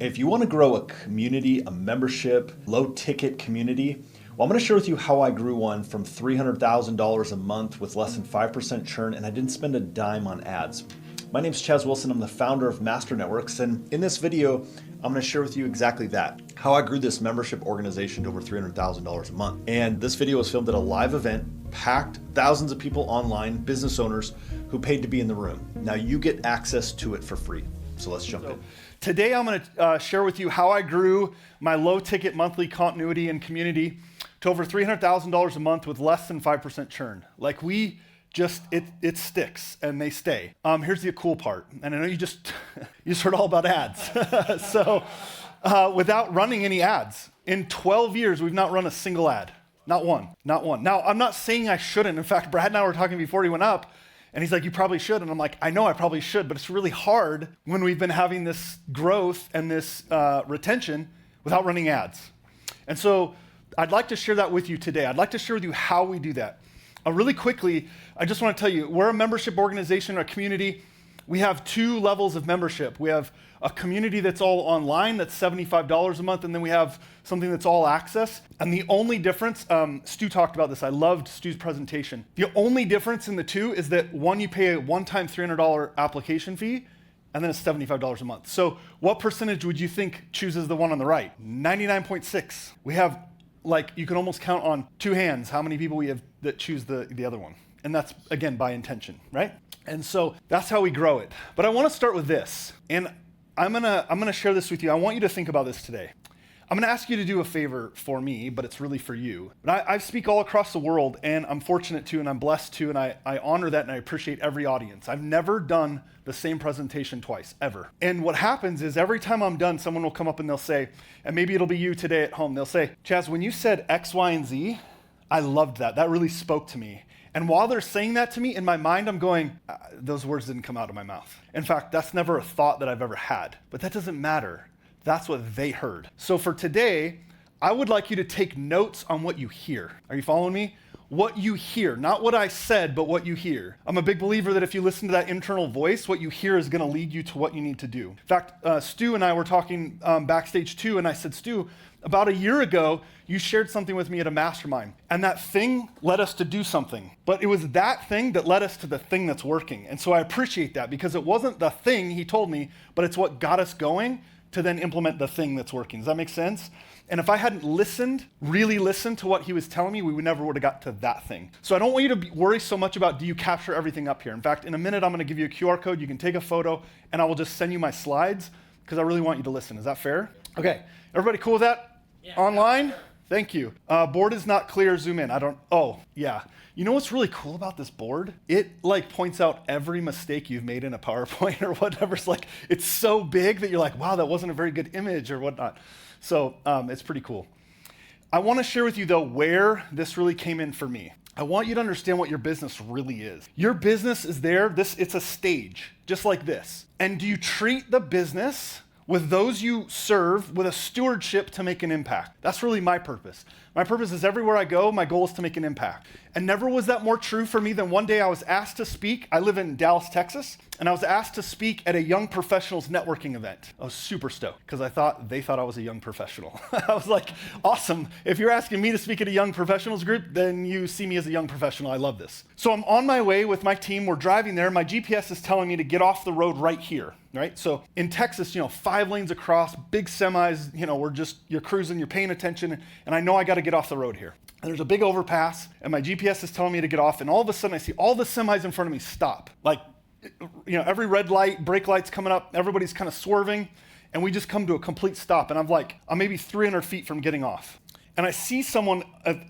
If you want to grow a community, a membership, low ticket community, well, I'm going to share with you how I grew one from $300,000 a month with less than 5% churn, and I didn't spend a dime on ads. My name's Chaz Wilson. I'm the founder of Master Networks, and in this video, I'm going to share with you exactly that, how I grew this membership organization to over $300,000 a month. And this video was filmed at a live event, packed, thousands of people online, business owners who paid to be in the room. Now you get access to it for free. So let's jump in. Today I'm going to share with you how I grew my low ticket monthly continuity and community to over $300,000 a month with less than 5% churn. Like it sticks and they stay. Here's the cool part. And I know you just heard all about ads. So without running any ads, in 12 years, we've not run a single ad. Not one. Now, I'm not saying I shouldn't. In fact, Brad and I were talking before he went up, and he's like, you probably should. And I'm like, I know I probably should, but it's really hard when we've been having this growth and this retention without running ads. And so I'd like to share that with you today. I'd like to share with you how we do that. Really quickly, I just want to tell you, we're a membership organization, a community. We have two levels of membership. We have a community that's all online, that's $75 a month, and then we have something that's all access. And the only difference, Stu talked about this, I loved Stu's presentation. The only difference in the two is that one, you pay a one-time $300 application fee, and then it's $75 a month. So what percentage would you think chooses the one on the right? 99.6. We have, you can almost count on two hands how many people we have that choose the other one. And that's, again, by intention, right? And so that's how we grow it. But I want to start with this. And I'm gonna share this with you. I want you to think about this today. I'm gonna ask you to do a favor for me, but it's really for you. But I speak all across the world, and I'm fortunate to, and I'm blessed to, and I honor that, and I appreciate every audience. I've never done the same presentation twice, ever. And what happens is every time I'm done, someone will come up and they'll say, and maybe it'll be you today at home, they'll say, Chaz, when you said X, Y, and Z, I loved that. That really spoke to me. And while they're saying that to me, in my mind, I'm going, those words didn't come out of my mouth. In fact, that's never a thought that I've ever had. But that doesn't matter. That's what they heard. So for today, I would like you to take notes on what you hear. Are you following me? What you hear, not what I said, but what you hear. I'm a big believer that if you listen to that internal voice, what you hear is going to lead you to what you need to do. In fact, Stu and I were talking backstage too, and I said, Stu, about a year ago, you shared something with me at a mastermind, and that thing led us to do something. But it was that thing that led us to the thing that's working. And so I appreciate that because it wasn't the thing he told me, but it's what got us going to then implement the thing that's working. Does that make sense? And if I hadn't really listened to what he was telling me, we never would have got to that thing. So I don't want you to worry so much about, do you capture everything up here? In fact, in a minute, I'm going to give you a QR code. You can take a photo, and I will just send you my slides because I really want you to listen. Is that fair? Okay. Everybody cool with that? Yeah. Online? Thank you. Board is not clear. Zoom in. Yeah. You know what's really cool about this board? It points out every mistake you've made in a PowerPoint or whatever. It's so big that you're like, wow, that wasn't a very good image or whatnot. So it's pretty cool. I want to share with you though where this really came in for me. I want you to understand what your business really is. Your business is there. It's a stage, just like this. And do you treat the business with those you serve with a stewardship to make an impact? That's really my purpose. My purpose is everywhere I go, my goal is to make an impact. And never was that more true for me than one day I was asked to speak. I live in Dallas, Texas, and I was asked to speak at a young professionals networking event. I was super stoked because they thought I was a young professional. I was like, awesome. If you're asking me to speak at a young professionals group, then you see me as a young professional. I love this. So I'm on my way with my team. We're driving there. My GPS is telling me to get off the road right here. Right? So in Texas, 5 lanes across, big semis, you're cruising, you're paying attention, and I know I got to get off the road here. And there's a big overpass, and my GPS is telling me to get off, and all of a sudden I see all the semis in front of me stop. Every red light, brake light's coming up, everybody's kind of swerving, and we just come to a complete stop, and I'm maybe 300 feet from getting off. And I see someone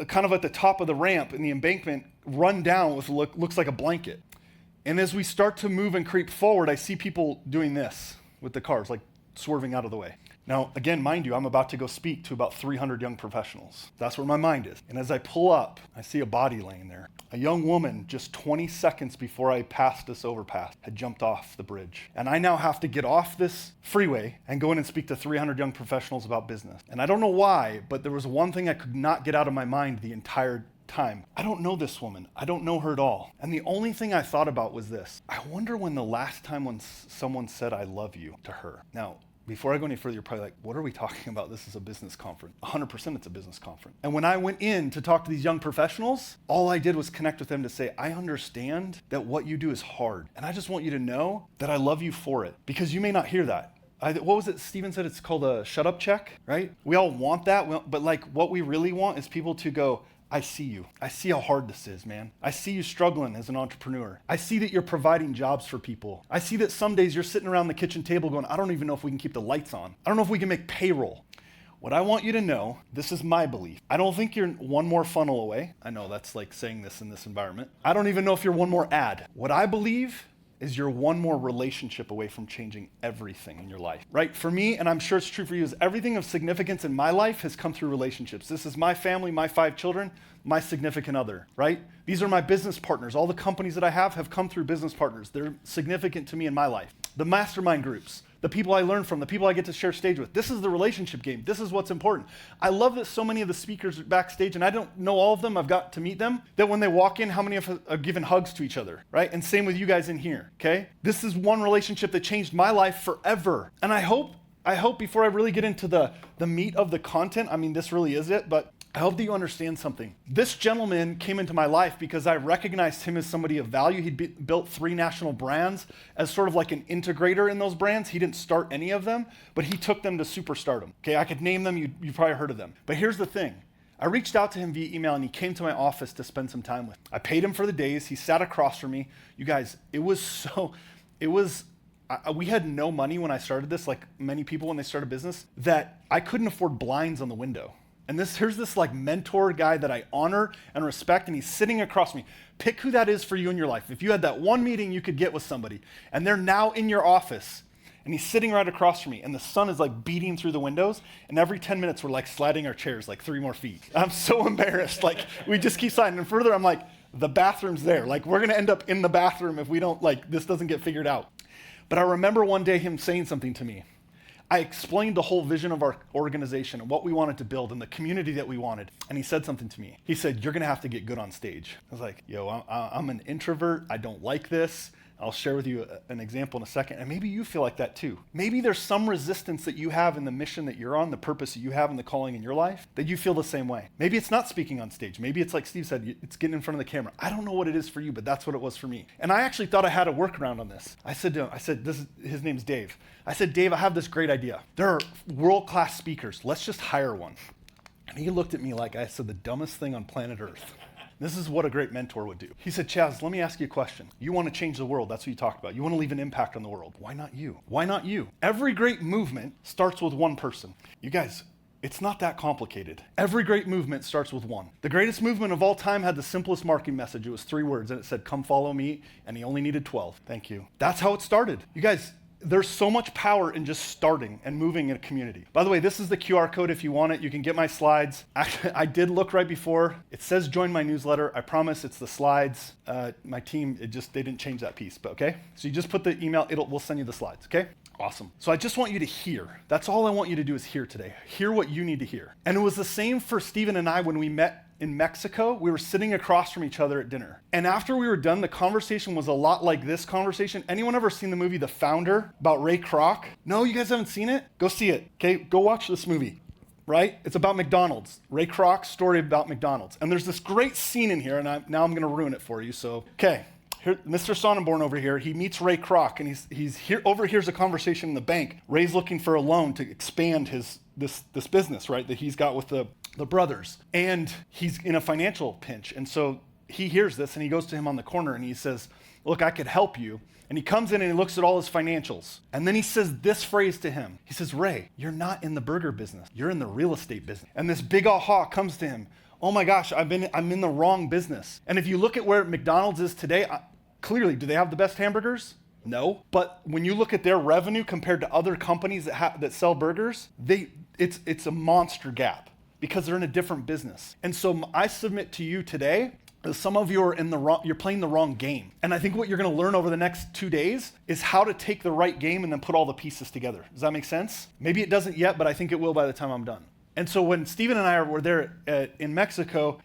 kind of at the top of the ramp in the embankment run down with looks like a blanket. And as we start to move and creep forward, I see people doing this with the cars, swerving out of the way. Now, again, mind you, I'm about to go speak to about 300 young professionals. That's where my mind is. And as I pull up, I see a body laying there. A young woman, just 20 seconds before I passed this overpass, had jumped off the bridge. And I now have to get off this freeway and go in and speak to 300 young professionals about business. And I don't know why, but there was one thing I could not get out of my mind the entire time. I don't know this woman. I don't know her at all. And the only thing I thought about was this. I wonder when the last time when someone said I love you to her. Now, before I go any further, you're probably like, what are we talking about? This is a business conference. 100% it's a business conference. And when I went in to talk to these young professionals, all I did was connect with them to say, I understand that what you do is hard. And I just want you to know that I love you for it, because you may not hear that. What was it Stephen said? It's called a shut up check, right? We all want that, but like what we really want is people to go, I see you. I see how hard this is, man. I see you struggling as an entrepreneur. I see that you're providing jobs for people. I see that some days you're sitting around the kitchen table going, I don't even know if we can keep the lights on. I don't know if we can make payroll. What I want you to know, this is my belief. I don't think you're one more funnel away. I know that's like saying this in this environment. I don't even know if you're one more ad. What I believe is you're one more relationship away from changing everything in your life, right? For me, and I'm sure it's true for you, is everything of significance in my life has come through relationships. This is my family, my 5 children, my significant other, right? These are my business partners. All the companies that I have come through business partners. They're significant to me in my life. The mastermind groups, the people I learn from, the people I get to share stage with. This is the relationship game. This is what's important. I love that so many of the speakers backstage, and I don't know all of them, I've got to meet them, that when they walk in, how many of us are giving hugs to each other, right? And same with you guys in here, okay? This is one relationship that changed my life forever. And I hope before I really get into the meat of the content, I mean, this really is it, but I hope that you understand something. This gentleman came into my life because I recognized him as somebody of value. He'd built 3 national brands as sort of like an integrator in those brands. He didn't start any of them, but he took them to superstardom. Okay, I could name them, you've probably heard of them. But here's the thing. I reached out to him via email and he came to my office to spend some time with me. I paid him for the days. He sat across from me. You guys, we had no money when I started this, like many people when they start a business, that I couldn't afford blinds on the window. And here's this like mentor guy that I honor and respect, and he's sitting across me. Pick who that is for you in your life. If you had that one meeting you could get with somebody, and they're now in your office, and he's sitting right across from me, and the sun is like beating through the windows, and every 10 minutes we're like sliding our chairs like 3 more feet. I'm so embarrassed. Like we just keep sliding. And further, I'm like, the bathroom's there. Like we're gonna end up in the bathroom if we don't, like, this doesn't get figured out. But I remember one day him saying something to me. I explained the whole vision of our organization and what we wanted to build and the community that we wanted. And he said something to me. He said, you're gonna have to get good on stage. I was like, I'm an introvert. I don't like this. I'll share with you an example in a second. And maybe you feel like that too. Maybe there's some resistance that you have in the mission that you're on, the purpose that you have in the calling in your life, that you feel the same way. Maybe it's not speaking on stage. Maybe it's like Steve said, it's getting in front of the camera. I don't know what it is for you, but that's what it was for me. And I actually thought I had a workaround on this. I said, his name's Dave. I said, Dave, I have this great idea. There are world-class speakers. Let's just hire one. And he looked at me like I said the dumbest thing on planet Earth. This is what a great mentor would do. He said, Chaz, let me ask you a question. You want to change the world. That's what you talked about. You want to leave an impact on the world. Why not you? Why not you? Every great movement starts with one person. You guys, it's not that complicated. Every great movement starts with one. The greatest movement of all time had the simplest marketing message. It was 3 words, and it said, come follow me, and he only needed 12. Thank you. That's how it started. You guys, there's so much power in just starting and moving in a community. By the way, this is the QR code if you want it. You can get my slides. I did look right before. It says join my newsletter. I promise it's the slides. My team, they didn't change that piece, but okay? So you just put the email, we'll send you the slides, okay? Awesome. So I just want you to hear. That's all I want you to do is hear today. Hear what you need to hear. And it was the same for Stephen and I when we met in Mexico. We were sitting across from each other at dinner. And after we were done, the conversation was a lot like this conversation. Anyone ever seen the movie The Founder about Ray Kroc? No, you guys haven't seen it? Go see it, okay? Go watch this movie, right? It's about McDonald's. Ray Kroc's story about McDonald's. And there's this great scene in here, and now I'm gonna ruin it for you, so, okay. Here, Mr. Sonnenborn over here, he meets Ray Kroc, and he's here, overhears a conversation in the bank. Ray's looking for a loan to expand this business, right, that he's got with the brothers. And he's in a financial pinch. And so he hears this, and he goes to him on the corner, and he says, look, I could help you. And he comes in and he looks at all his financials. And then he says this phrase to him. He says, Ray, you're not in the burger business. You're in the real estate business. And this big aha comes to him. Oh my gosh, I'm in the wrong business. And if you look at where McDonald's is today, clearly, do they have the best hamburgers? No. But when you look at their revenue compared to other companies that sell burgers, it's a monster gap because they're in a different business. And so I submit to you today, some of you are you're playing the wrong game. And I think what you're gonna learn over the next 2 days is how to take the right game and then put all the pieces together. Does that make sense? Maybe it doesn't yet, but I think it will by the time I'm done. And so when Stephen and I were there in Mexico,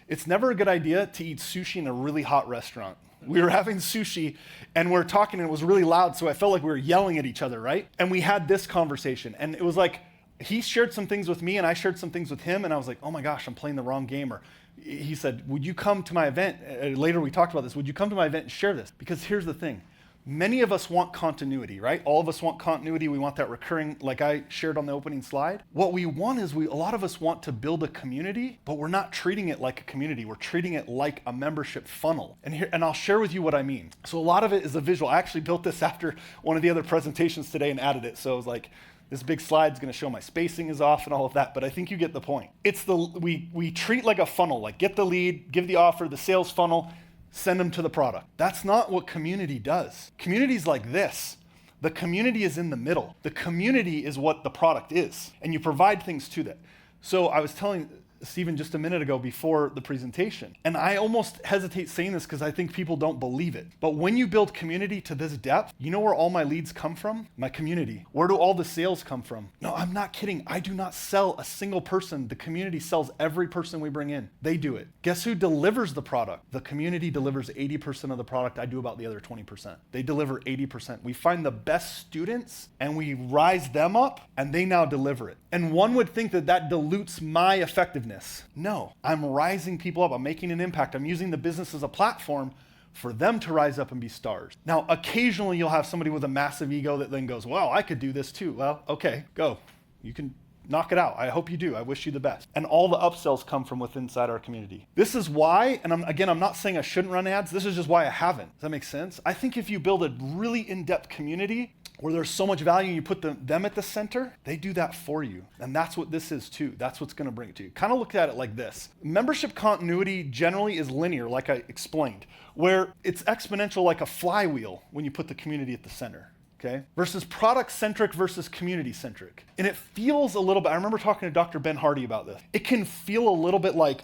it's never a good idea to eat sushi in a really hot restaurant. We were having sushi and we're talking and it was really loud, so I felt like we were yelling at each other, right? And we had this conversation and it was like, he shared some things with me and I shared some things with him and I was like, oh my gosh, I'm playing the wrong game. Or he said, would you come to my event? Later we talked about this. Would you come to my event and share this? Because here's the thing. Many of us want continuity, right? All of us want continuity. We want that recurring, like I shared on the opening slide. What we want is a lot of us want to build a community, but we're not treating it like a community. We're treating it like a membership funnel. And I'll share with you what I mean. So a lot of it is a visual. I actually built this after one of the other presentations today and added it. So I was like, this big slide's gonna show my spacing is off and all of that, but I think you get the point. We treat like a funnel, like get the lead, give the offer, the sales funnel, send them to the product. That's not what community does. Community's like this. The community is in the middle. The community is what the product is, and you provide things to that. So I was telling Stephen just a minute ago before the presentation, and I almost hesitate saying this because I think people don't believe it. But when you build community to this depth, you know where all my leads come from? My community. Where do all the sales come from? No, I'm not kidding. I do not sell a single person. The community sells every person we bring in. They do it. Guess who delivers the product? The community delivers 80% of the product. I do about the other 20%. They deliver 80%. We find the best students and we rise them up and they now deliver it. And one would think that that dilutes my effectiveness. No, I'm rising people up. I'm making an impact. I'm using the business as a platform for them to rise up and be stars. Now, occasionally you'll have somebody with a massive ego that then goes, well, I could do this too. Well, okay, go. You can knock it out. I hope you do. I wish you the best. And all the upsells come from within inside our community. This is why, and I'm not saying I shouldn't run ads. This is just why I haven't. Does that make sense? I think if you build a really in-depth community where there's so much value and you put them at the center, they do that for you. And that's what this is too. That's what's gonna bring it to you. Kind of look at it like this. Membership continuity generally is linear, like I explained, where it's exponential like a flywheel when you put the community at the center. Okay? Versus product-centric versus community-centric. And it feels a little bit, I remember talking to Dr. Ben Hardy about this. It can feel a little bit like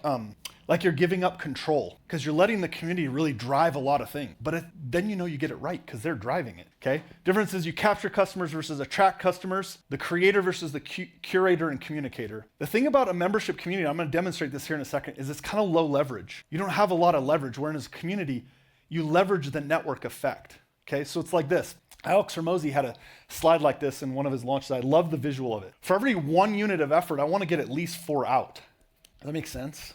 you're giving up control because you're letting the community really drive a lot of things. But then you know you get it right because they're driving it, okay? Difference is you capture customers versus attract customers, the creator versus the curator and communicator. The thing about a membership community, I'm gonna demonstrate this here in a second, is it's kind of low leverage. You don't have a lot of leverage, whereas a community, you leverage the network effect, okay? So it's like this. Alex Hormozy had a slide like this in one of his launches. I love the visual of it. For every 1 unit of effort, I want to get at least 4 out. Does that make sense?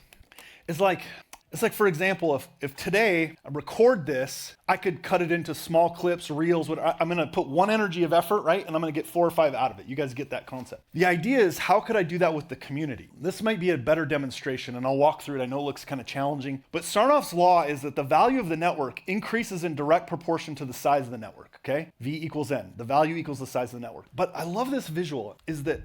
It's like, for example, if today I record this, I could cut it into small clips, reels. I'm going to put 1 energy of effort, right? And I'm going to get 4 or 5 out of it. You guys get that concept. The idea is, how could I do that with the community? This might be a better demonstration, and I'll walk through it. I know it looks kind of challenging, but Sarnoff's law is that the value of the network increases in direct proportion to the size of the network, okay? V equals N. The value equals the size of the network. But I love this visual, is that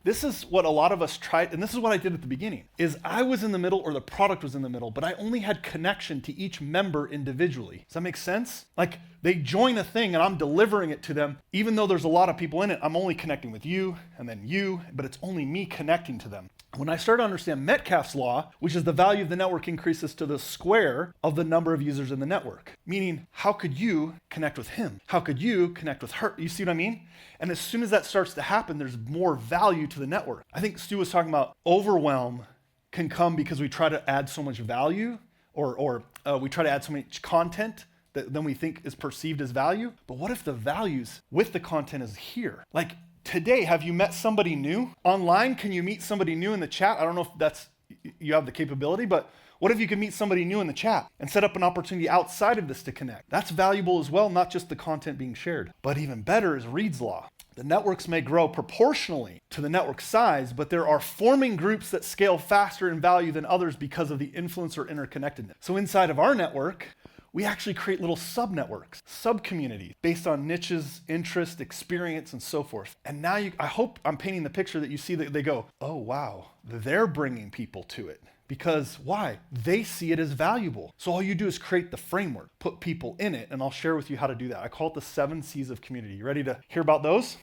this is what a lot of us tried, and this is what I did at the beginning, is I was in the middle or the product was in the middle, but I only had connection to each member individually. Does that make sense? Like they join a thing and I'm delivering it to them. Even though there's a lot of people in it, I'm only connecting with you and then you, but it's only me connecting to them. When I started to understand Metcalfe's law, which is the value of the network increases to the square of the number of users in the network, meaning how could you connect with him? How could you connect with her? You see what I mean? And as soon as that starts to happen, there's more value to the network. I think Stu was talking about overwhelm can come because we try to add so much value or we try to add so much content that then we think is perceived as value. But what if the values with the content is here? Like today, have you met somebody new? Online, can you meet somebody new in the chat? I don't know if you have the capability, but what if you could meet somebody new in the chat and set up an opportunity outside of this to connect? That's valuable as well, not just the content being shared. But even better is Reed's law. The networks may grow proportionally to the network size, but there are forming groups that scale faster in value than others because of the influence or interconnectedness. So inside of our network, we actually create little sub-networks, sub-communities based on niches, interest, experience, and so forth. And now I hope I'm painting the picture that you see that they go, oh wow, they're bringing people to it. Because why? They see it as valuable. So all you do is create the framework, put people in it, and I'll share with you how to do that. I call it the 7 C's of community. You ready to hear about those?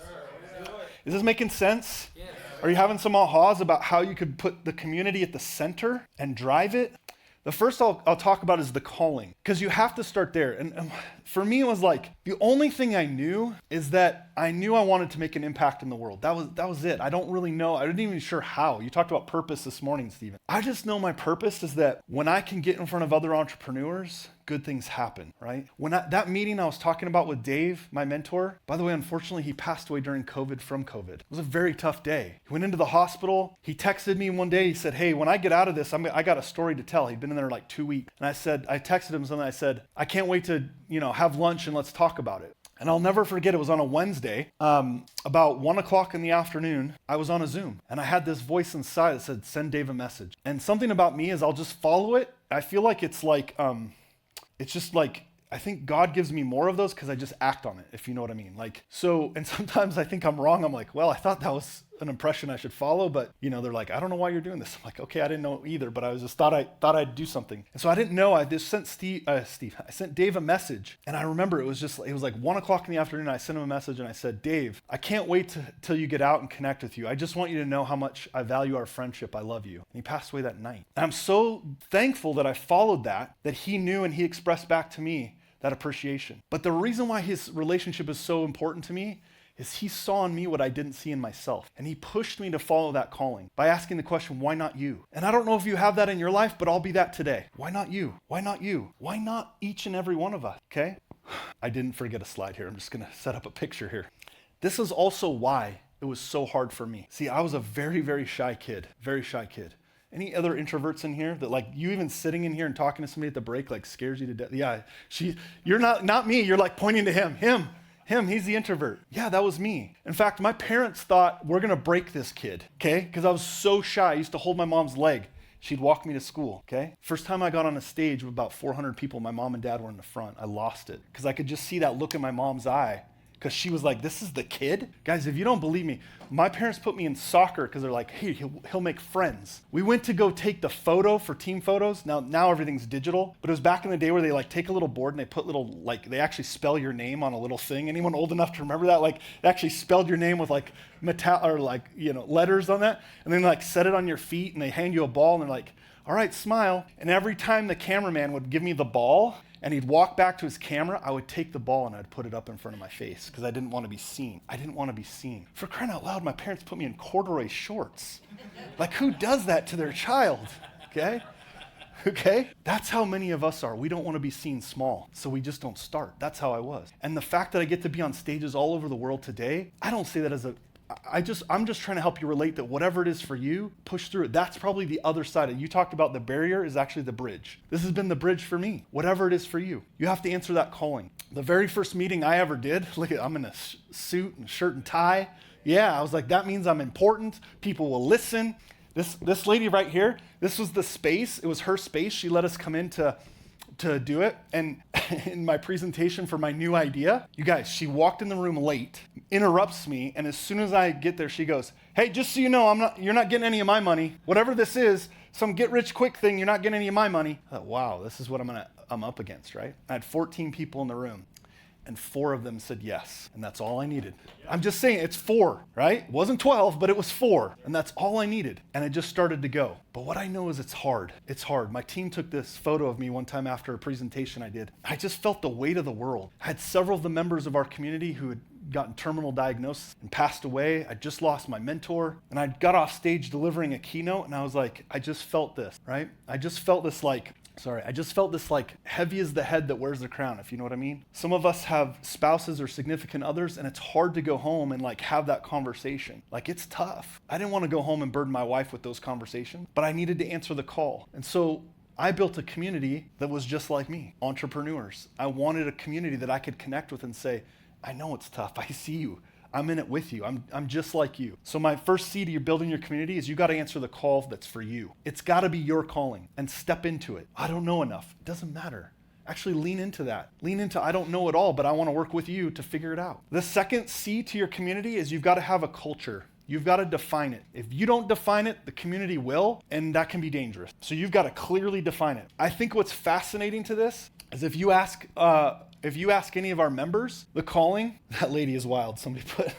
Is this making sense? Yes. Are you having some ahas about how you could put the community at the center and drive it? The first I'll talk about is the calling, because you have to start there. And for me, it was like, the only thing I knew is that I knew I wanted to make an impact in the world. That was it. I don't really know. I didn't even sure how. You talked about purpose this morning, Stephen. I just know my purpose is that when I can get in front of other entrepreneurs, good things happen, right? That meeting I was talking about with Dave, my mentor, by the way, unfortunately, he passed away during COVID from COVID. It was a very tough day. He went into the hospital. He texted me one day. He said, hey, when I get out of this, I got a story to tell. He'd been in there like 2 weeks. And I texted him something. I said, I can't wait to, have lunch and let's talk about it. And I'll never forget, it was on a Wednesday, about 1 o'clock in the afternoon, I was on a Zoom and I had this voice inside that said, send Dave a message. And something about me is I'll just follow it. I feel like it's just like, I think God gives me more of those because I just act on it, if you know what I mean. And sometimes I think I'm wrong. I'm like, well, I thought that was an impression I should follow, but they're like, I don't know why you're doing this. I'm like, okay, I didn't know either, but I was just thought I'd do something. And so I didn't know. I just sent I sent Dave a message, and I remember it was like 1 o'clock in the afternoon. I sent him a message and I said, Dave, I can't wait till you get out and connect with you. I just want you to know how much I value our friendship. I love you. And he passed away that night. And I'm so thankful that I followed that he knew and he expressed back to me that appreciation. But the reason why his relationship is so important to me is he saw in me what I didn't see in myself. And he pushed me to follow that calling by asking the question, why not you? And I don't know if you have that in your life, but I'll be that today. Why not you? Why not you? Why not each and every one of us? Okay? I didn't forget a slide here. I'm just going to set up a picture here. This is also why it was so hard for me. See, I was a very, very shy kid. Very shy kid. Any other introverts in here that you even sitting in here and talking to somebody at the break scares you to death? Yeah, you're not me. You're pointing to him, he's the introvert. Yeah, that was me. In fact, my parents thought we're gonna break this kid, okay? Because I was so shy. I used to hold my mom's leg. She'd walk me to school, okay? First time I got on a stage with about 400 people, my mom and dad were in the front. I lost it because I could just see that look in my mom's eye. Because she was like, this is the kid? Guys, if you don't believe me, my parents put me in soccer because they're like, hey, he'll make friends. We went to go take the photo for team photos. Now everything's digital, but it was back in the day where they take a little board and they put they actually spell your name on a little thing. Anyone old enough to remember that? They actually spelled your name with metal or letters on that, and then set it on your feet and they hand you a ball and they're like, all right, smile. And every time the cameraman would give me the ball, and he'd walk back to his camera, I would take the ball and I'd put it up in front of my face because I didn't want to be seen. I didn't want to be seen. For crying out loud, my parents put me in corduroy shorts. Who does that to their child? Okay? That's how many of us are. We don't want to be seen small, so we just don't start. That's how I was. And the fact that I get to be on stages all over the world today, I don't say that as I'm just trying to help you relate that whatever it is for you, push through it. That's probably the other side. You talked about the barrier is actually the bridge. This has been the bridge for me. Whatever it is for you, you have to answer that calling. The very first meeting I ever did, I'm in a suit and shirt and tie. Yeah, I was like, that means I'm important. People will listen. This lady right here, this was the space. It was her space. She let us come in to do it. And in my presentation for my new idea, you guys, she walked in the room late, interrupts me, and as soon as I get there, she goes, hey, just so you know, you're not getting any of my money. Whatever this is, some get-rich-quick thing, you're not getting any of my money. I thought, wow, this is what I'm up against, right? I had 14 people in the room, and 4 of them said yes, and that's all I needed. I'm just saying, it's 4, right? It wasn't 12, but it was 4, and that's all I needed, and it just started to go. But what I know is it's hard. It's hard. My team took this photo of me one time after a presentation I did. I just felt the weight of the world. I had several of the members of our community who had gotten terminal diagnosis and passed away. I just lost my mentor, and I got off stage delivering a keynote, and I was like, I just felt this, right? I just felt this heavy as the head that wears the crown, if you know what I mean. Some of us have spouses or significant others, and it's hard to go home and have that conversation. It's tough. I didn't want to go home and burden my wife with those conversations, but I needed to answer the call. And so I built a community that was just like me, entrepreneurs. I wanted a community that I could connect with and say, I know it's tough. I see you. I'm in it with you. I'm just like you. So my first seed of building your community is you got to answer the call that's for you. It's got to be your calling and step into it. I don't know enough. It doesn't matter. Actually lean into that. Lean into I don't know it all, but I want to work with you to figure it out. The second C to your community is you've got to have a culture. You've got to define it. If you don't define it, the community will, and that can be dangerous. So you've got to clearly define it. I think what's fascinating to this is if you ask any of our members, the calling, that lady is wild, somebody put,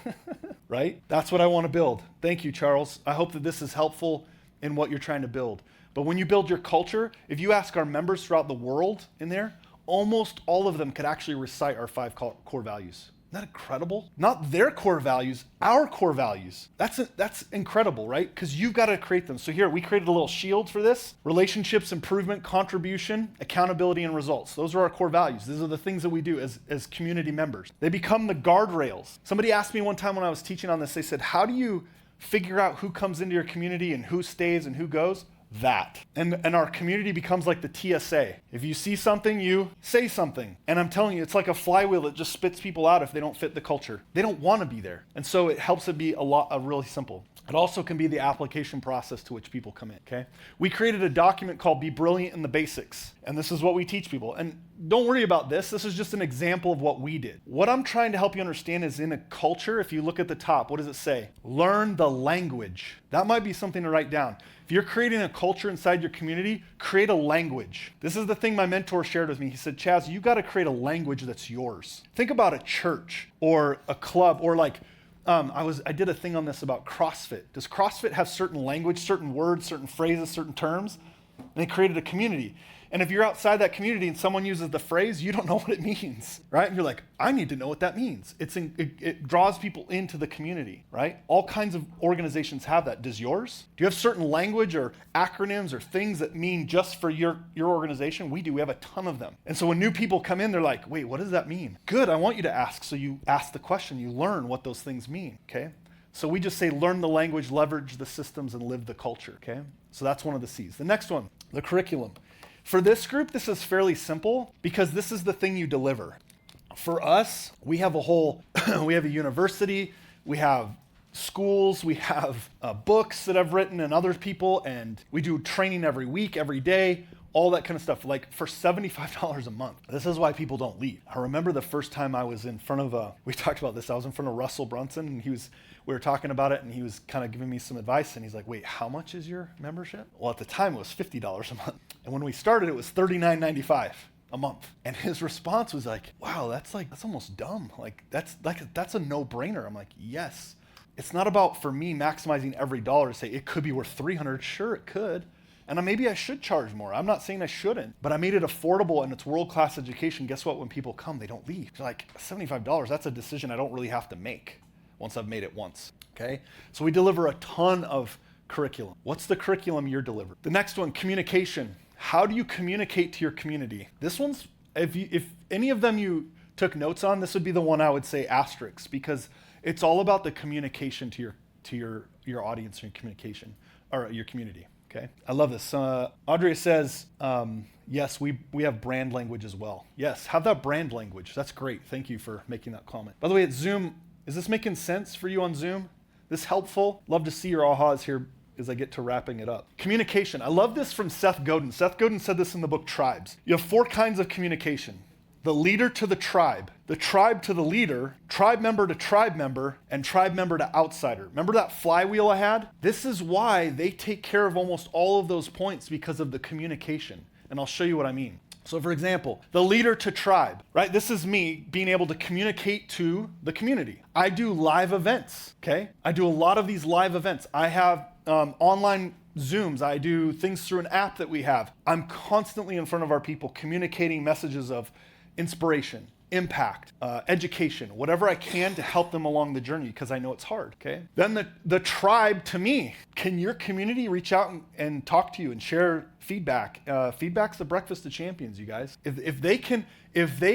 right? That's what I want to build. Thank you, Charles. I hope that this is helpful in what you're trying to build. But when you build your culture, if you ask our members throughout the world in there, almost all of them could actually recite our 5 core values. Isn't that incredible? Not their core values, our core values. That's incredible, right? Because you've got to create them. So here, we created a little shield for this. Relationships, improvement, contribution, accountability, and results. Those are our core values. These are the things that we do as community members. They become the guardrails. Somebody asked me one time when I was teaching on this, they said, how do you figure out who comes into your community and who stays and who goes? That. And our community becomes like the TSA. If you see something, you say something. And I'm telling you, it's like a flywheel that just spits people out if they don't fit the culture. They don't want to be there. And so it helps it be really simple. It also can be the application process to which people come in, okay? We created a document called Be Brilliant in the Basics. And this is what we teach people. And don't worry about this. This is just an example of what we did. What I'm trying to help you understand is in a culture, if you look at the top, what does it say? Learn the language. That might be something to write down. If you're creating a culture inside your community, create a language. This is the thing my mentor shared with me. He said, Chaz, you got to create a language that's yours. Think about a church or a club or like, I did a thing on this about CrossFit. Does CrossFit have certain language, certain words, certain phrases, certain terms? And they created a community. And if you're outside that community and someone uses the phrase, you don't know what it means, right? And you're like, I need to know what that means. It draws people into the community, right? All kinds of organizations have that. Does yours? Do you have certain language or acronyms or things that mean just for your organization? We do. We have a ton of them. And so when new people come in, they're like, wait, what does that mean? Good, I want you to ask. So you ask the question, you learn what those things mean, okay? So we just say, learn the language, leverage the systems, and live the culture, okay? So that's one of the C's. The next one, the curriculum. For this group, this is fairly simple because this is the thing you deliver. For us, we have we have a university, we have schools, we have books that I've written and other people, and we do training every week, every day, all that kind of stuff, like for $75 a month. This is why people don't leave. I remember the first time I was in front of we talked about this, I was in front of Russell Brunson, and we were talking about it, and he was kind of giving me some advice, and he's like, wait, how much is your membership? Well, at the time, it was $50 a month. And when we started, it was $39.95 a month. And his response was like, wow, that's almost dumb. That's a no-brainer. I'm like, yes. It's not about, for me, maximizing every dollar to say it could be worth $300. Sure, it could. And maybe I should charge more. I'm not saying I shouldn't, but I made it affordable and it's world-class education. Guess what? When people come, they don't leave. They're like, $75, that's a decision I don't really have to make once I've made it once, okay? So we deliver a ton of curriculum. What's the curriculum you're delivering? The next one, communication. How do you communicate to your community? This one's, if any of them you took notes on, this would be the one I would say asterisk, because it's all about the communication to your audience and communication, or your community, okay? I love this. Audrey says, yes, we have brand language as well. Yes, have that brand language. That's great. Thank you for making that comment. By the way, at Zoom, is this making sense for you on Zoom? This helpful? Love to see your ahas here as I get to wrapping it up. Communication. I love this from Seth Godin. Seth Godin said this in the book Tribes. You have 4 kinds of communication. The leader to the tribe to the leader, tribe member to tribe member, and tribe member to outsider. Remember that flywheel I had? This is why they take care of almost all of those points, because of the communication. And I'll show you what I mean. So for example, the leader to tribe, right? This is me being able to communicate to the community. I do live events, okay? I do a lot of these live events. I have online Zooms. I do things through an app that we have. I'm constantly in front of our people communicating messages of inspiration, impact, education, whatever I can to help them along the journey, because I know it's hard, okay? Then the tribe to me, can your community reach out and talk to you and share feedback? Feedback's the breakfast of champions, you guys. If they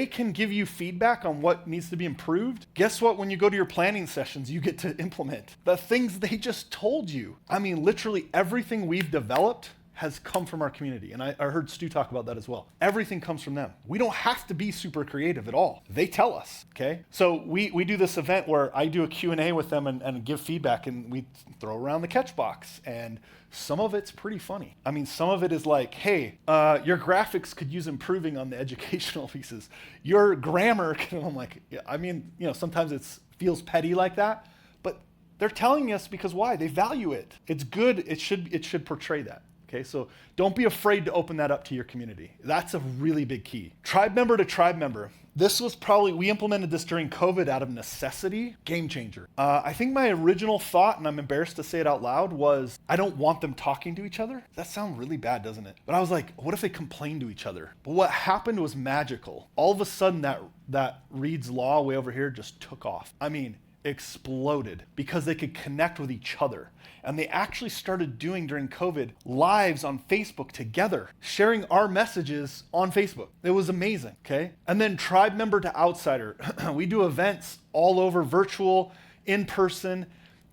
can give you feedback on what needs to be improved, guess what? When you go to your planning sessions, you get to implement the things they just told you. I mean, literally everything we've developed has come from our community. And I heard Stu talk about that as well. Everything comes from them. We don't have to be super creative at all. They tell us, okay? So we do this event where I do a Q&A with them and give feedback, and we throw around the catch box. And some of it's pretty funny. I mean, some of it is like, hey, your graphics could use improving on the educational pieces. Your grammar, I'm like, yeah, I mean, sometimes it feels petty like that, but they're telling us because why? They value it. It's good. It should portray that. Okay, so don't be afraid to open that up to your community. That's a really big key. Tribe member to tribe member. This was probably, we implemented this during COVID out of necessity. Game changer. I think my original thought, and I'm embarrassed to say it out loud, was I don't want them talking to each other. That sounds really bad, doesn't it? But I was like, what if they complain to each other? But what happened was magical. All of a sudden that Reed's Law way over here just took off. I mean, exploded because they could connect with each other. And they actually started doing during COVID lives on Facebook together, sharing our messages on Facebook. It was amazing, okay? And then tribe member to outsider. We do events all over, virtual, in person,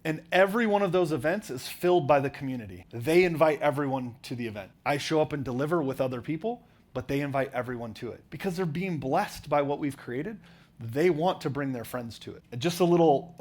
and every one of those events is filled by the community. They invite everyone to the event. I show up and deliver with other people, but they invite everyone to it because they're being blessed by what we've created. They want to bring their friends to it. Just a little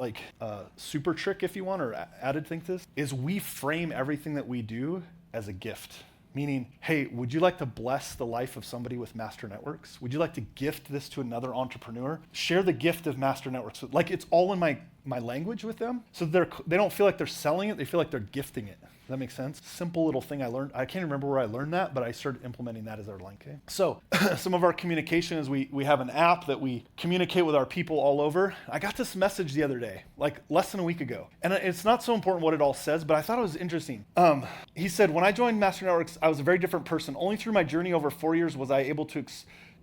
super trick, if you want, or added thing to this, is we frame everything that we do as a gift. Meaning, hey, would you like to bless the life of somebody with Master Networks? Would you like to gift this to another entrepreneur? Share the gift of Master Networks. Like, it's all in my language with them. So they don't feel like they're selling it. They feel like they're gifting it. Does that make sense? Simple little thing I learned. I can't remember where I learned that, but I started implementing that as our line. Okay. So some of our communication is we have an app that we communicate with our people all over. I got this message the other day, like less than a week ago. And it's not so important what it all says, but I thought it was interesting. He said, when I joined Master Networks, I was a very different person. Only through my journey over 4 years was I able to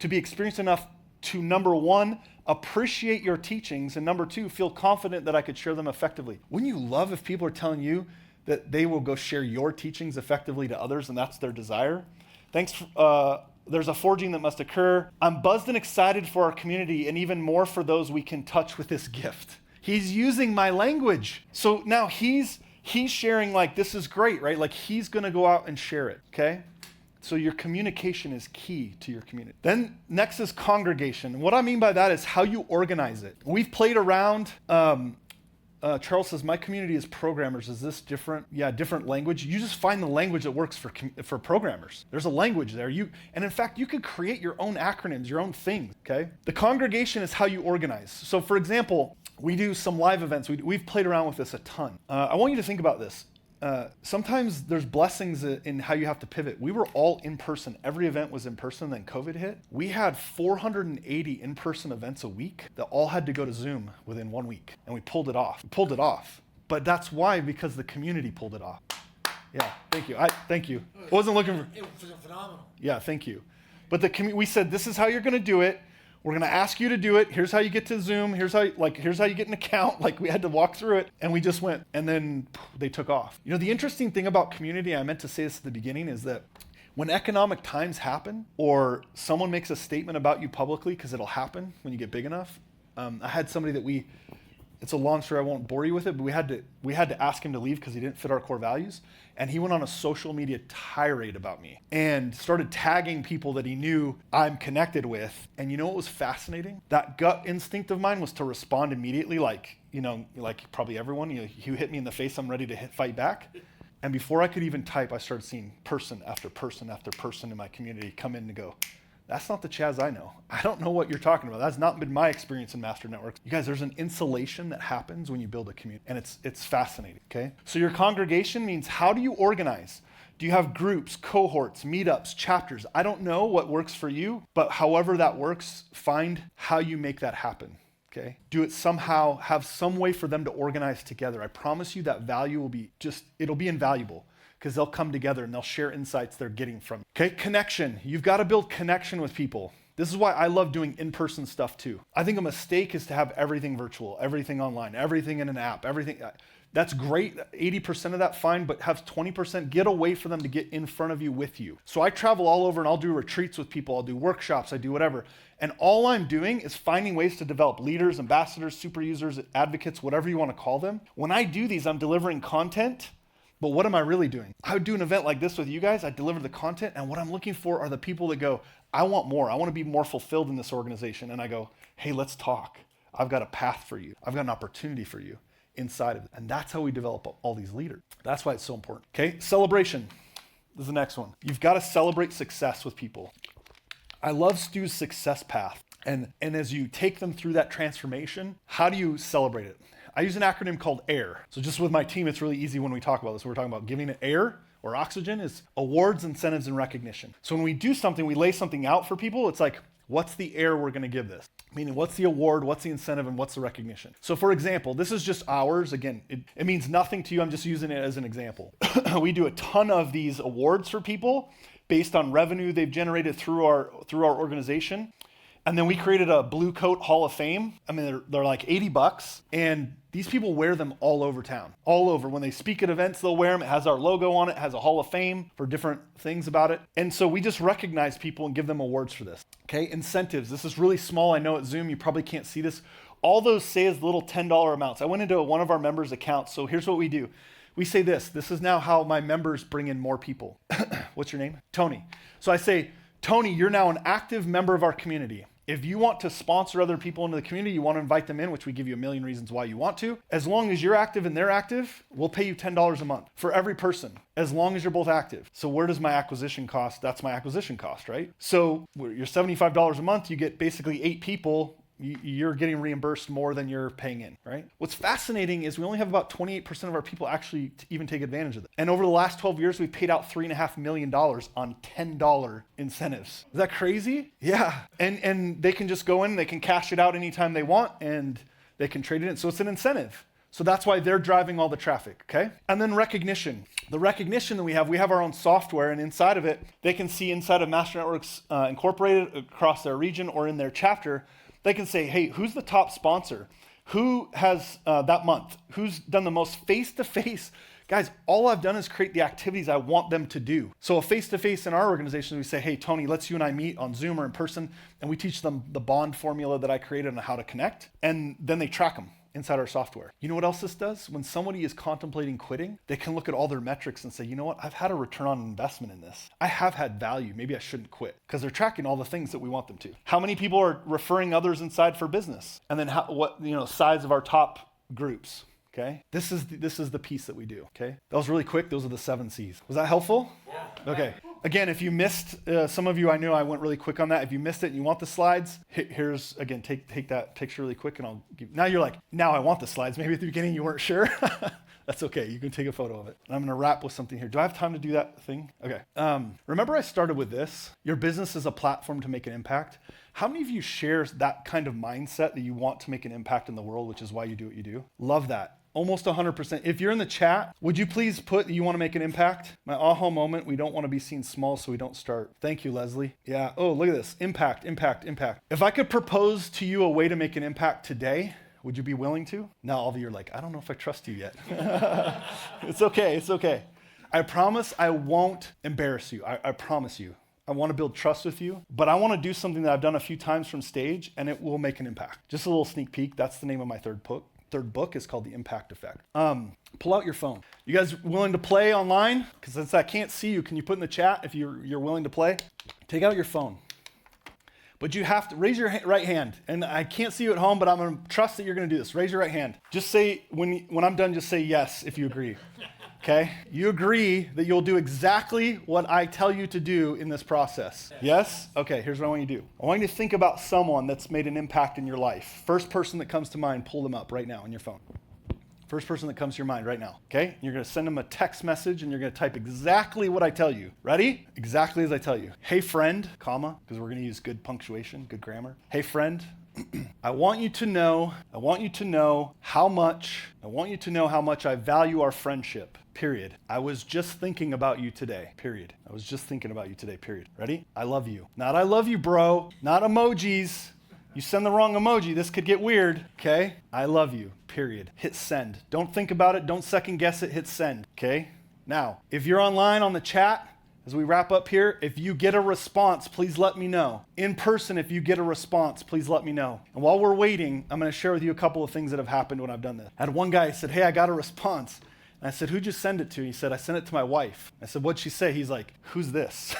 be experienced enough to, number one, appreciate your teachings, and number two, feel confident that I could share them effectively. Wouldn't you love if people are telling you that they will go share your teachings effectively to others, and that's their desire? Thanks. There's a forging that must occur. I'm buzzed and excited for our community, and even more for those we can touch with this gift. He's using my language. So now he's sharing, like, this is great, right? Like, he's gonna go out and share it, okay? So your communication is key to your community. Then next is congregation. What I mean by that is how you organize it. We've played around. Charles says, my community is programmers. Is this different? Yeah, different language. You just find the language that works for programmers. There's a language there. And in fact, you could create your own acronyms, your own things, okay? The congregation is how you organize. So for example, we do some live events. We've played around with this a ton. I want you to think about this. Sometimes there's blessings in how you have to pivot. We were all in person. Every event was in person, then COVID hit. We had 480 in-person events a week that all had to go to Zoom within 1 week. And we pulled it off. But that's why, because the community pulled it off. Yeah, thank you. Thank you. I wasn't looking for... It was phenomenal. Yeah, thank you. But we said, this is how you're going to do it. We're going to ask you to do it. Here's how you get to Zoom. Here's how you get an account. Like, we had to walk through it, and we just went, and then they took off. You know, the interesting thing about community, I meant to say this at the beginning, is that when economic times happen, or someone makes a statement about you publicly, because it'll happen when you get big enough. I had somebody that it's a long story, I won't bore you with it, but we had to ask him to leave because he didn't fit our core values. And he went on a social media tirade about me and started tagging people that he knew I'm connected with. And you know what was fascinating? That gut instinct of mine was to respond immediately, like probably everyone. You hit me in the face, I'm ready to fight back. And before I could even type, I started seeing person after person after person in my community come in and go, that's not the Chaz I know. I don't know what you're talking about. That's not been my experience in Master Networks. You guys, there's an insulation that happens when you build a community, and it's fascinating, okay? So your congregation means, how do you organize? Do you have groups, cohorts, meetups, chapters? I don't know what works for you, but however that works, find how you make that happen, okay? Do it somehow, have some way for them to organize together. I promise you that value will be it'll be invaluable, because they'll come together and they'll share insights they're getting from you. Okay, connection. You've got to build connection with people. This is why I love doing in-person stuff too. I think a mistake is to have everything virtual, everything online, everything in an app, everything. That's great, 80% of that, fine, but have 20%, get a way for them to get in front of you with you. So I travel all over and I'll do retreats with people, I'll do workshops, I do whatever. And all I'm doing is finding ways to develop leaders, ambassadors, super users, advocates, whatever you want to call them. When I do these, I'm delivering content. But what am I really doing? I would do an event like this with you guys. I deliver the content, and what I'm looking for are the people that go, I want more. I want to be more fulfilled in this organization. And I go, hey, let's talk. I've got a path for you. I've got an opportunity for you inside of it. And that's how we develop all these leaders. That's why it's so important. Okay, celebration. This is the next one. You've got to celebrate success with people. I love Stu's success path. And as you take them through that transformation, how do you celebrate it? I use an acronym called AIR. So just with my team, it's really easy when we talk about this. We're talking about giving it air or oxygen is awards, incentives, and recognition. So when we do something, we lay something out for people. It's like, what's the air we're going to give this? Meaning, what's the award, what's the incentive, and what's the recognition? So for example, this is just ours. Again, it means nothing to you. I'm just using it as an example. We do a ton of these awards for people based on revenue they've generated through our organization. And then we created a Blue Coat Hall of Fame. I mean, they're like $80, and these people wear them all over town, all over. When they speak at events, they'll wear them. It has our logo on it, has a Hall of Fame for different things about it. And so we just recognize people and give them awards for this. Okay, incentives. This is really small. I know at Zoom, you probably can't see this. All those say is little $10 amounts. I went into one of our members' accounts. So here's what we do. We say this is now how my members bring in more people. What's your name? Tony. So I say, Tony, you're now an active member of our community. If you want to sponsor other people into the community, you want to invite them in, which we give you a million reasons why you want to. As long as you're active and they're active, we'll pay you $10 a month for every person, as long as you're both active. So where does my acquisition cost? That's my acquisition cost, right? So you're $75 a month, you get basically 8 people. You're getting reimbursed more than you're paying in, right? What's fascinating is we only have about 28% of our people actually even take advantage of it. And over the last 12 years, we've paid out $3.5 million on $10 incentives. Is that crazy? Yeah. And they can just go in, they can cash it out anytime they want, and they can trade it in. So it's an incentive. So that's why they're driving all the traffic, okay? And then recognition. The recognition that we have our own software, and inside of it, they can see inside of Master Networks Incorporated across their region or in their chapter, they can say, hey, who's the top sponsor? Who has that month? Who's done the most face-to-face? Guys, all I've done is create the activities I want them to do. So a face-to-face in our organization, we say, hey, Tony, let's you and I meet on Zoom or in person, and we teach them the bond formula that I created on how to connect, and then they track them inside our software. You know what else this does? When somebody is contemplating quitting, they can look at all their metrics and say, you know what? I've had a return on investment in this. I have had value. Maybe I shouldn't quit, because they're tracking all the things that we want them to. How many people are referring others inside for business? And then what size of our top groups? Okay. This is the piece that we do. Okay. That was really quick. Those are the 7 C's. Was that helpful? Yeah. Okay. Again, if you missed, some of you, I know I went really quick on that. If you missed it and you want the slides, here's, again, take that picture really quick and now you're like, now I want the slides. Maybe at the beginning you weren't sure. That's okay. You can take a photo of it. And I'm going to wrap with something here. Do I have time to do that thing? Okay. Remember I started with this? Your business is a platform to make an impact. How many of you share that kind of mindset that you want to make an impact in the world, which is why you do what you do? Love that. Almost 100%. If you're in the chat, would you please put you want to make an impact? My aha moment, we don't want to be seen small, so we don't start. Thank you, Leslie. Yeah. Oh, look at this. Impact, impact, impact. If I could propose to you a way to make an impact today, would you be willing to? Now all of you are like, I don't know if I trust you yet. It's okay. It's okay. I promise I won't embarrass you. I promise you. I want to build trust with you, but I want to do something that I've done a few times from stage, and it will make an impact. Just a little sneak peek. That's the name of my third book. Third book is called The Impact Effect. Pull out your phone. You guys willing to play online? Because since I can't see you, can you put in the chat if you're willing to play? Take out your phone. But you have to raise your right hand. And I can't see you at home, but I'm going to trust that you're going to do this. Raise your right hand. Just say, when I'm done, just say yes if you agree. Okay? You agree that you'll do exactly what I tell you to do in this process. Yes? Okay, here's what I want you to do. I want you to think about someone that's made an impact in your life. First person that comes to mind, pull them up right now on your phone. First person that comes to your mind right now. Okay? You're going to send them a text message and you're going to type exactly what I tell you. Ready? Exactly as I tell you. Hey friend, comma, because we're going to use good punctuation, good grammar. Hey friend, I want you to know how much I value our friendship. Period. I was just thinking about you today. Period. I was just thinking about you today. Period. Ready? I love you. Not I love you, bro. Not emojis. You send the wrong emoji. This could get weird. Okay? I love you. Period. Hit send. Don't think about it. Don't second guess it. Hit send. Okay? Now, if you're online on the chat, as we wrap up here, if you get a response, please let me know. In person, if you get a response, please let me know. And while we're waiting, I'm going to share with you a couple of things that have happened when I've done this. I had one guy said, hey, I got a response. And I said, who'd you send it to? He said, I sent it to my wife. I said, what'd she say? He's like, who's this?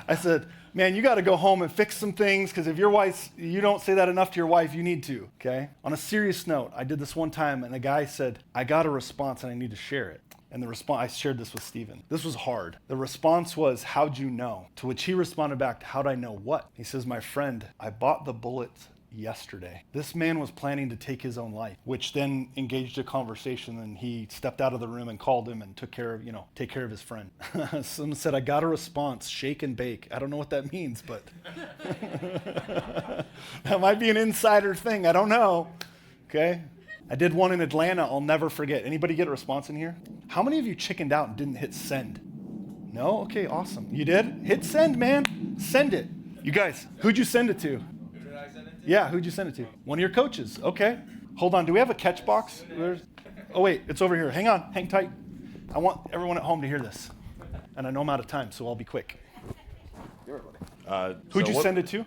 I said, man, you got to go home and fix some things, because if you don't say that enough to your wife, you need to, okay? On a serious note, I did this one time, and a guy said, I got a response, and I need to share it. And the response, I shared this with Stephen. This was hard. The response was, how'd you know? To which he responded back, how'd I know what? He says, my friend, I bought the bullet yesterday. This man was planning to take his own life, which then engaged a conversation, and he stepped out of the room and called him and took care of his friend. Someone said, I got a response, shake and bake. I don't know what that means, but that might be an insider thing. I don't know. Okay. I did one in Atlanta I'll never forget. Anybody get a response in here? How many of you chickened out and didn't hit send? No? Okay, awesome. You did? Hit send, man. Send it. You guys, who'd you send it to? Who did I send it to? Yeah, who'd you send it to? One of your coaches. Okay. Hold on. Do we have a catch box? Oh, wait. It's over here. Hang on. Hang tight. I want everyone at home to hear this. And I know I'm out of time, so I'll be quick. Who'd you send it to?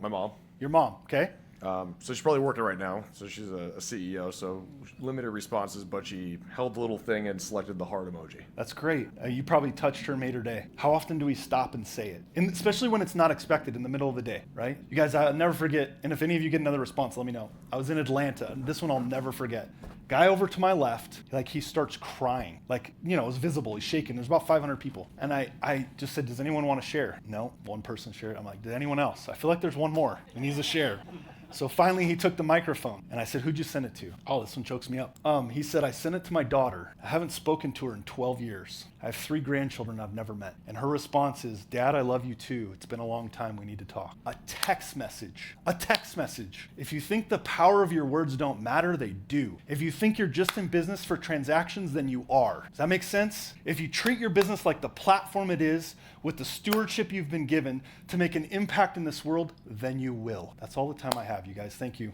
My mom. Your mom. Okay. So she's probably working right now. So she's a CEO, so limited responses, but she held the little thing and selected the heart emoji. That's great. You probably touched her, made her day. How often do we stop and say it? And especially when it's not expected in the middle of the day, right? You guys, I'll never forget, and if any of you get another response, let me know. I was in Atlanta, and this one I'll never forget. Guy over to my left, he starts crying. It was visible, he's shaking. There's about 500 people. And I just said, does anyone want to share? No, one person shared. I'm like, did anyone else? I feel like there's one more, and he's a share. So finally he took the microphone and I said, who'd you send it to? Oh, this one chokes me up. He said, I sent it to my daughter. I haven't spoken to her in 12 years. I have 3 grandchildren I've never met. And her response is, Dad, I love you too. It's been a long time. We need to talk. A text message. A text message. If you think the power of your words don't matter, they do. If you think you're just in business for transactions, then you are. Does that make sense? If you treat your business like the platform it is, with the stewardship you've been given to make an impact in this world, then you will. That's all the time I have, you guys. Thank you.